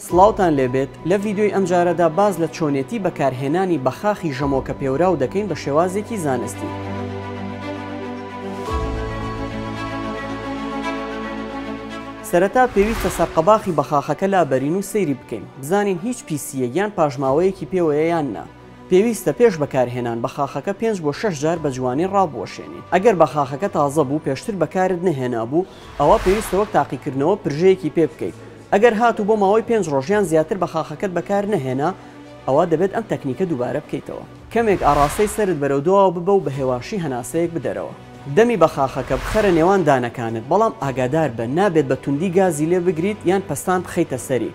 سڵاوتان لێبێت لە ڤیدیۆی ئەم جارەدا باز لە چۆنێتی بەکارهێنانی بەخاخی ژەمۆکە پێوراو دەکەین بە شێوازێکی زانستی. سەرەتا پێویستە سەرقەباخی بەخاخەکە لابەرین و سەیری بکەین، بزانین هیچ پیسیە یان پاژماوەیەکی پێوەیە یان نا. پێویستە پێش بەکارهێنان بەخاخەکە 5 بۆ 6 جار بە جوانی ڕابوەشێنین. ئەگەر بەخاخەکە تازە بوو پێشتر بەکارت نەهێنا بوو، ئەوە پێویستە وەک تاقیکردنەوە پرژەیەکی پێ بکەیت. ئەگەر هاتوو بۆ ماوەی 5 ڕۆژیان زیاتر بەخاخەکەت بەکار نەهێنا، ئەوە دەبێت ئەم تەکنیکە دووبارە بکەیتەوە. کەمێک ئاڕاستەی سەرت بەرەو دووەوە ببە و بە هێواشی هەناسەیەک بدەرەوە. دەمی بەخاخەکە بخەرە نێوان دانەکانت، بەڵام ئاگادار بە نابێت بە توندی گازی لێ بگریت یان پەستان بخەیتە سەری.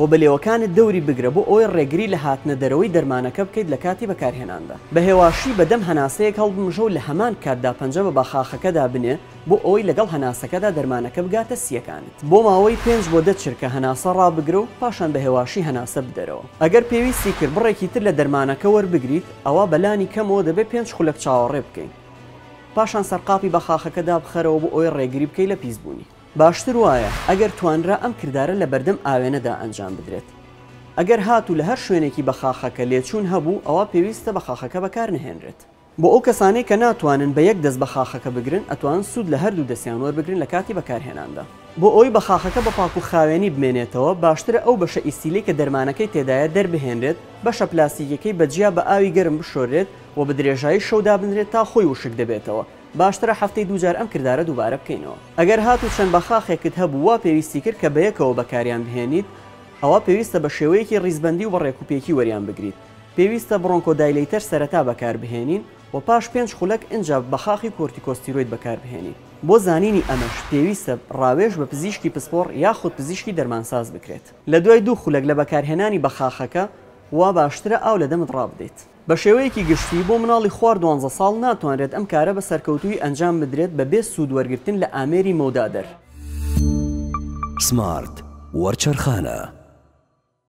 و بەلێوەکانت دەوری بگرە بۆ ئەوەی ڕێگری لە هاتنە دەرەوەی دەرمانەکە بکەیت لە کاتی بەکارهێناندا. بە هێواشی بەدەم هەناسەیەک هەڵبمژە و لە هەمان کاتدا پەنجە بە بەخاخەکەدا بنێ بۆ ئەوەی لەگەڵ هەناسەکەدا دەرمانەکە بگاتە سیەکانت. بۆ ماوەی 5 بۆ 10 چرکە هەناسە ڕابگرە و پاشان بە هێواشی هەناسە بدەرەوە. ئەگەر پێویستی کرد بڕێکی تر لە دەرمانەکە وەربگریت، ئەوە بەلانی کەمەوە دەبێت 5 خولەک چاوەڕێ بکەین. پاشان سەرقاپی بەخاخەکەدا بخەرەوە بۆ ئەوەی ڕێگری بکەی لە پیسبوونی. باشتر وایە ئەگەر توانرا ئەم کردارە لە بەردەم ئاوێنەدا ئەنجام بدرێت. ئەگەر هاتوو لە هەر شوێنێکی بەخاخەکە لێچوون هەبوو، ئەوە پێویستە بەخاخەکە بەکار نەهێنرێت. بۆ ئەو کەسانەی کە ناتوانن بە یەک دەست بەخاخەکە بگرن، ئەتوانن سوود لە هەردوو دەستیان وەربگرن لە کاتی بەکارهێناندا. بۆ ئەوی بەخاخەکە بە پاک و خاوێنی بمێنێتەوە، باشترە ئەو بەشە ئیسیلەی کە دەرمانەکەی تێدایە دەربهێنرێت، بەشە پلاستیکەکەی بەجیا بە ئاوی گەرم بشۆرێت و بە درێژایی شەودا بنرێت تا خۆی وشک دەبێتەوە. باشترە هەفتەی دووجار ئەم کردارە دووبارە بکەینەوە. ئەگەر هاتوو چەند بەخاخێکت هەبوو وا پێویستی کرد کە بەیەکەوە بەکاریان بهێنیت، ئەوە پێویستە بە شێوەیەکی ڕیزبەندی و بە ڕێکوپێکی وەریان بگریت. پێویستە بڕۆنکۆدایلەیتەر سەرەتا بەکار بهێنین و پاش 5 خولەک ئینجا بەخاخی کۆرتیکۆستیرۆید بەکار بهێنین. بۆ زانینی ئەمەش پێویستە ڕاوێژ بە پزیشکی پسپۆڕ یاخود پزیشکی دەرمانساز بکرێت. لە دوای 2 خولەک لە بەکارهێنانی بەخاخەکە وا باشترە ئاو لە دەمت ڕابدەیت. بە شێوەیەکی گشتی بۆ مناڵی خوار 12 ساڵ ناتوانرێت ئەم کارە بە سەرکەوتووی ئەنجام بدرێت بەبێ سوود وەرگرتن لە ئامێری مەودادەر. سمارت وەرچەرخانە.